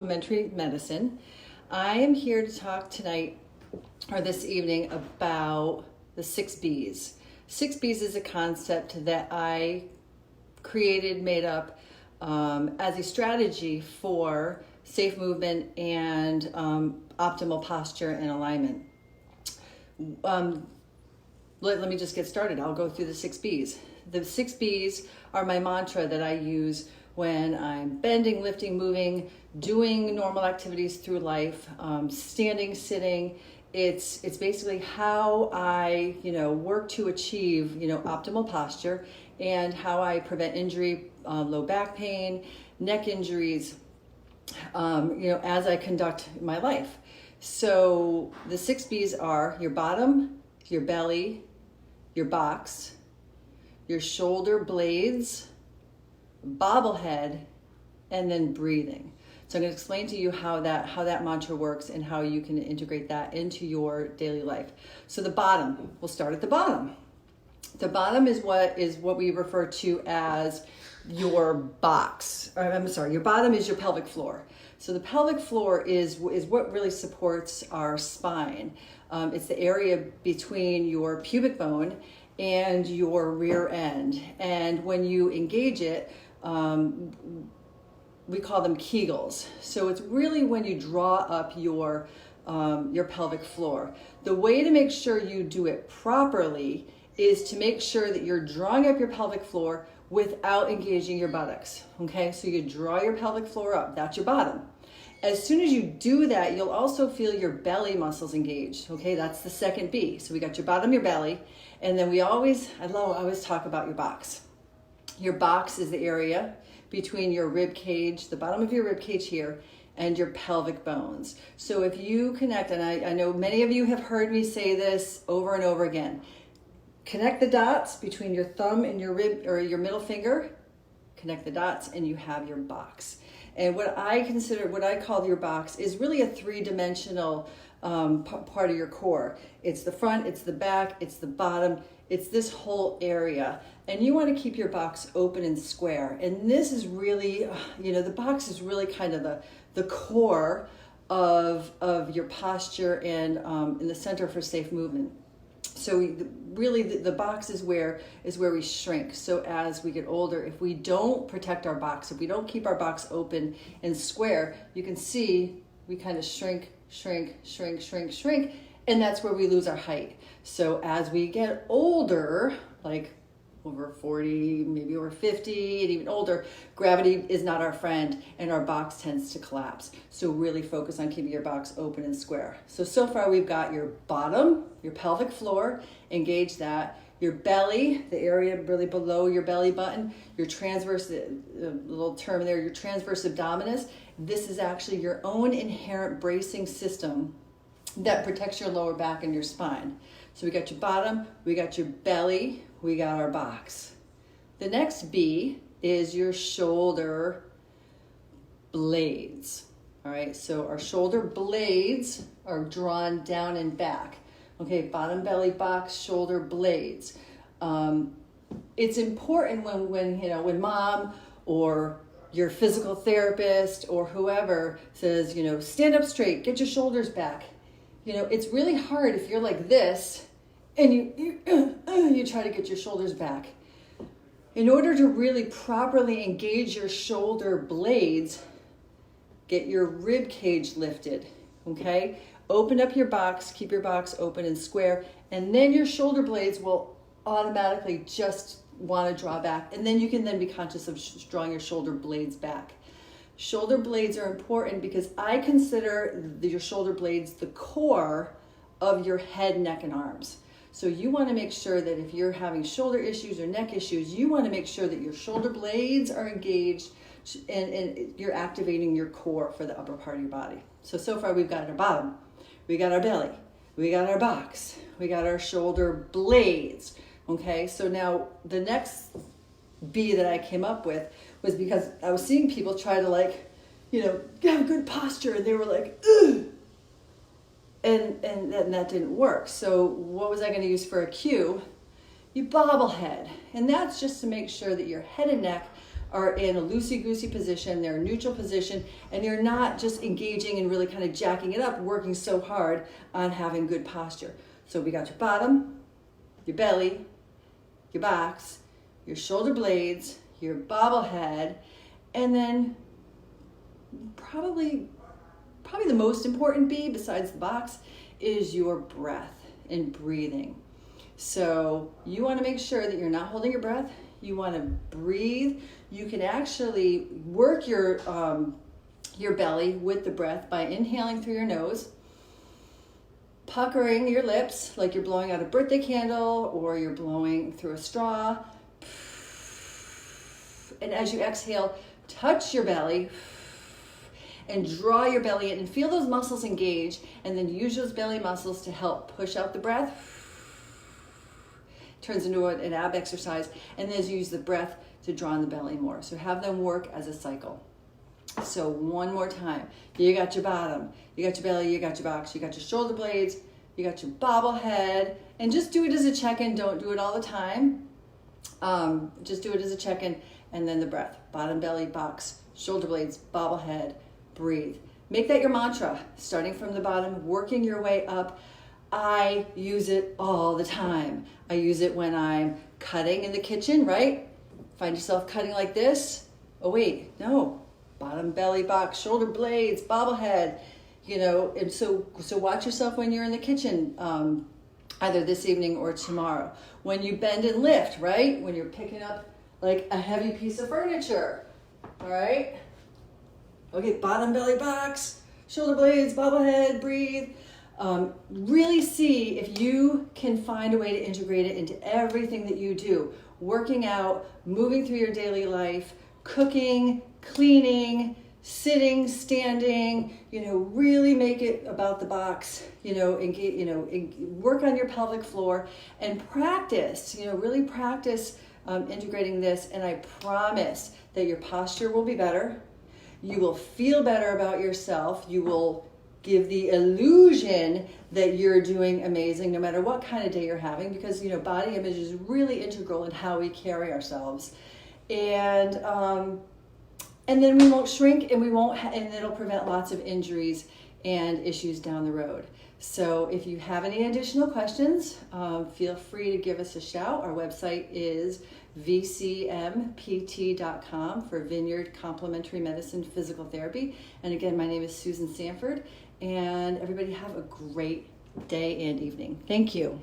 Complementary medicine. I am here to talk tonight or this evening about the 6 Bs. 6 Bs is a concept that I created, made up as a strategy for safe movement and optimal posture and alignment. Let me just get started. I'll go through the 6 Bs. The 6 Bs are my mantra that I use when I'm bending, lifting, moving, doing normal activities through life, standing, sitting. It's basically how I, work to achieve, optimal posture, and how I prevent injury, low back pain, neck injuries, as I conduct my life. So the 6 Bs are your bottom, your belly, your box, your shoulder blades, bobblehead, and then breathing. So I'm going to explain to you how that mantra works and how you can integrate that into your daily life. So the bottom, we'll start at the bottom. The bottom is what we refer to as your box. Your bottom is your pelvic floor. So the pelvic floor is what really supports our spine. It's the area between your pubic bone and your rear end. And when you engage it, we call them Kegels. So it's really when you draw up your pelvic floor. The way to make sure you do it properly is to make sure that you're drawing up your pelvic floor without engaging your buttocks. Okay, so you draw your pelvic floor up, that's your bottom. As soon as you do that, you'll also feel your belly muscles engaged. Okay, that's the 2nd B. So we got your bottom, your belly, and then I always talk about your box. Your box is the area between your rib cage, the bottom of your rib cage here, and your pelvic bones. So if you connect, and I know many of you have heard me say this over and over again, connect the dots between your thumb and your rib or your middle finger, connect the dots, and you have your box. And what I call your box is really a 3-dimensional part of your core. It's the front, it's the back, it's the bottom, it's this whole area. And you want to keep your box open and square. And this is really, the box is really kind of the core of your posture and in the center for safe movement. So the box is where we shrink. So as we get older, if we don't protect our box, if we don't keep our box open and square, you can see we kind of shrink, and that's where we lose our height. So as we get older, like over 40, maybe over 50, and even older, gravity is not our friend, and our box tends to collapse. So really focus on keeping your box open and square. So far we've got your bottom, your pelvic floor, engage that. Your belly, the area really below your belly button, your transverse, the little term there, your transverse abdominis. This is actually your own inherent bracing system that protects your lower back and your spine. So we got your bottom, we got your belly, we got our box. The next B is your shoulder blades. All right, so our shoulder blades are drawn down and back. Okay, bottom, belly, box, shoulder blades. It's important when mom or your physical therapist or whoever says, stand up straight, get your shoulders back. It's really hard if you're like this and you try to get your shoulders back. In order to really properly engage your shoulder blades, get your rib cage lifted, okay? Open up your box, keep your box open and square, and then your shoulder blades will automatically just want to draw back, and then you can then be conscious of drawing your shoulder blades back. Shoulder blades are important because I consider your shoulder blades the core of your head, neck, and arms. So you want to make sure that if you're having shoulder issues or neck issues, you want to make sure that your shoulder blades are engaged and you're activating your core for the upper part of your body. So far we've got our bottom, we got our belly, we got our box, we got our shoulder blades. Okay, so now the next B that I came up with was because I was seeing people try to have good posture, and they were like, ugh, and that didn't work. So what was I going to use for a cue? You bobblehead, and that's just to make sure that your head and neck are in a loosey-goosey position, they're a neutral position, and you're not just engaging and really kind of jacking it up, working so hard on having good posture. So we got your bottom, your belly, your box, your shoulder blades, your bobblehead, and then probably the most important B besides the box is your breath and breathing. So you want to make sure that you're not holding your breath. You want to breathe. You can actually work your belly with the breath by inhaling through your nose, puckering your lips like you're blowing out a birthday candle or you're blowing through a straw. And as you exhale, touch your belly and draw your belly in and feel those muscles engage, and then use those belly muscles to help push out the breath. Turns into an ab exercise, and then use the breath to draw in the belly more. So have them work as a cycle. So one more time. You got your bottom, you got your belly, you got your box, you got your shoulder blades, you got your bobblehead, and just do it as a check-in. Don't do it all the time. Just do it as a check-in, and then the breath. Bottom, belly, box, shoulder blades, bobblehead, breathe. Make that your mantra, starting from the bottom, working your way up. I use it all the time. I use it when I'm cutting in the kitchen, right? Find yourself cutting like this. Oh wait, no. Bottom, belly, box, shoulder blades, bobblehead, and so watch yourself when you're in the kitchen, either this evening or tomorrow. When you bend and lift, right? When you're picking up like a heavy piece of furniture, all right? Okay, bottom, belly, box, shoulder blades, bobblehead, breathe. Really see if you can find a way to integrate it into everything that you do. Working out, moving through your daily life, cooking, cleaning, sitting, standing, really make it about the box, work on your pelvic floor and practice, really practice integrating this. And I promise that your posture will be better. You will feel better about yourself. You will give the illusion that you're doing amazing no matter what kind of day you're having, because body image is really integral in how we carry ourselves, and then we won't shrink, and and it'll prevent lots of injuries and issues down the road. So if you have any additional questions, feel free to give us a shout. Our website is vcmpt.com for Vineyard Complementary Medicine Physical Therapy. And again, my name is Susan Sanford, and everybody have a great day and evening. Thank you.